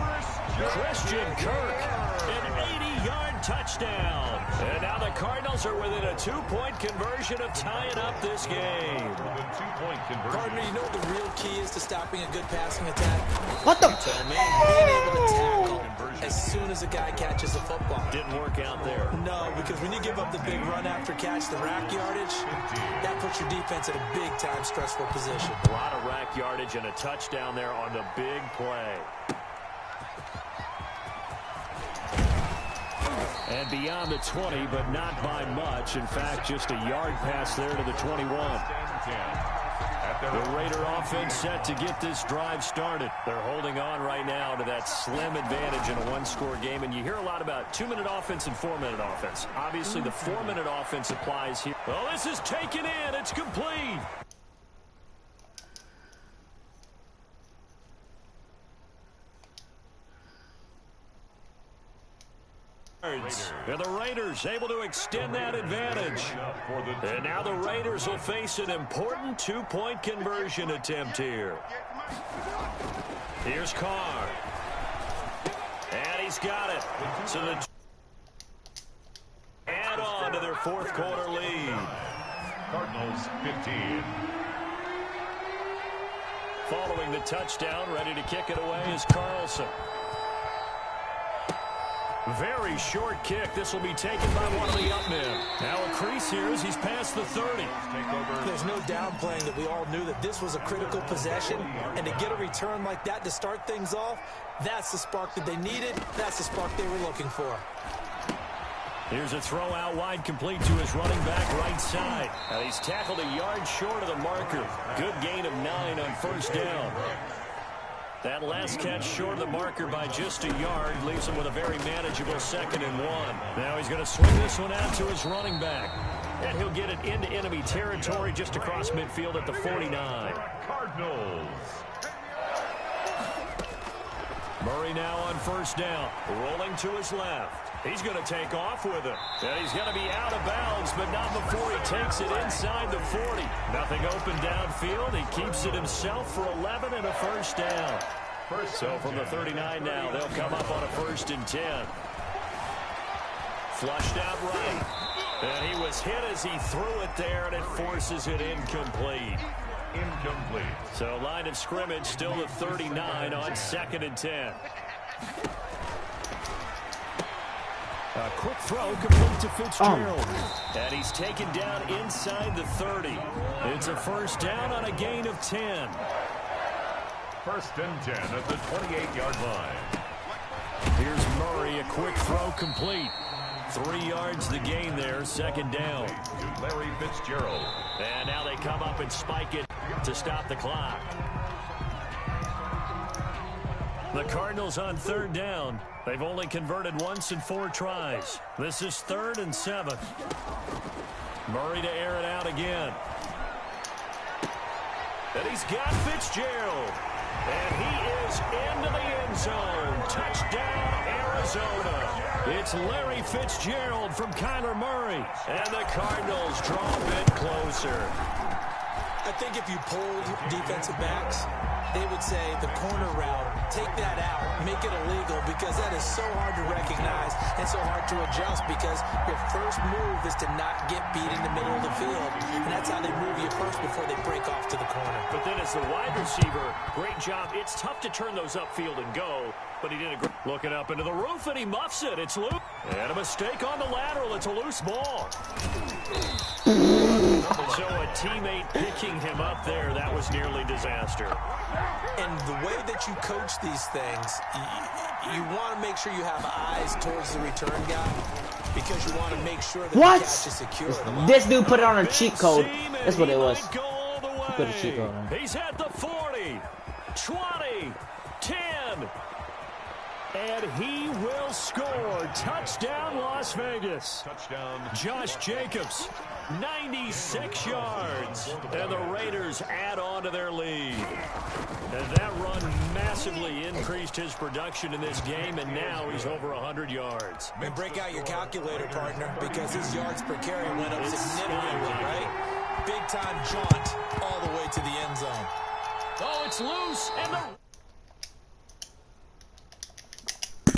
Christian Kirk, an 80-yard touchdown. And now the Cardinals are within a 2-point conversion of tying up this game. the 2-point conversion. Partner, you know what the real key is to stopping a good passing attack? What the? Being able to tackle as soon as a guy catches a football. Didn't work out there. No, because when you give up the big run after catch, the rack yardage, that puts your defense in a big-time stressful position. A lot of rack yardage and a touchdown there on the big play. And beyond the 20, but not by much. In fact, just a yard pass there to the 21. The Raider offense set to get this drive started. They're holding on right now to that slim advantage in a one-score game. And you hear a lot about 2-minute offense and 4-minute offense. Obviously, the 4-minute offense applies here. Well, this is taken in. It's complete. And the Raiders able to extend that advantage. And now the Raiders will face an important two-point conversion attempt here. Here's Carr. And he's got it. So the add on to their fourth quarter lead. Cardinals 15. Following the touchdown, ready to kick it away is Carlson. Very short kick. This will be taken by one of the up men. Now a crease here as he's past the 30. There's no downplaying that we all knew that this was a critical possession, and to get a return like that to start things off, that's the spark that they needed. That's the spark they were looking for. Here's a throw out wide, complete to his running back right side. Now he's tackled a yard short of the marker. Good gain of 9 on first down. That last catch short of the marker by just a yard leaves him with a very manageable 2nd and 1. Now he's going to swing this one out to his running back. And he'll get it into enemy territory just across midfield at the 49. Cardinals. Murray now on first down, rolling to his left. He's going to take off with it. And he's going to be out of bounds, but not before he takes it inside the 40. Nothing open downfield. He keeps it himself for 11 and a first down. So from the 39 now, they'll come up on a 1st and 10. Flushed out right. And he was hit as he threw it there, and it forces it incomplete. Incomplete. So line of scrimmage still the 39 on 2nd and 10. A quick throw complete to Fitzgerald. And he's taken down inside the 30. It's a first down on a gain of 10. 1st and 10 at the 28-yard line. Here's Murray, a quick throw complete. 3 yards the gain there, 2nd down. To Larry Fitzgerald. And now they come up and spike it to stop the clock. The Cardinals on 3rd down. They've only converted once in 4 tries. This is 3rd and 7. Murray to air it out again. And he's got Fitzgerald. And he is into the end zone. Touchdown, Arizona. It's Larry Fitzgerald from Kyler Murray. And the Cardinals draw a bit closer. I think if you polled defensive backs, they would say the corner route, take that out, make it illegal, because that is so hard to recognize and so hard to adjust, because your first move is to not get beat in the middle of the field. And that's how they move you first before they break off to the corner. But then as the wide receiver, great job. It's tough to turn those upfield and go, but he did a great looking up into the roof, and he muffs it. It's loose. And a mistake on the lateral. It's a loose ball. So a teammate picking him up there, that was nearly disaster. And the way that you coach these things, you want to make sure you have eyes towards the return guy, because you want to make sure that the catch is secure. This dude put it on a cheat code. That's what it was. He put a cheat code on. He's at the 40, 20, 10. And he will score. Touchdown, Las Vegas. Touchdown. Josh Jacobs, 96 yards. And the Raiders add on to their lead. And that run massively increased his production in this game, and now he's over 100 yards. And break out your calculator, partner, because his yards per carry went up significantly, right? Big-time jaunt all the way to the end zone. Oh, it's loose, and the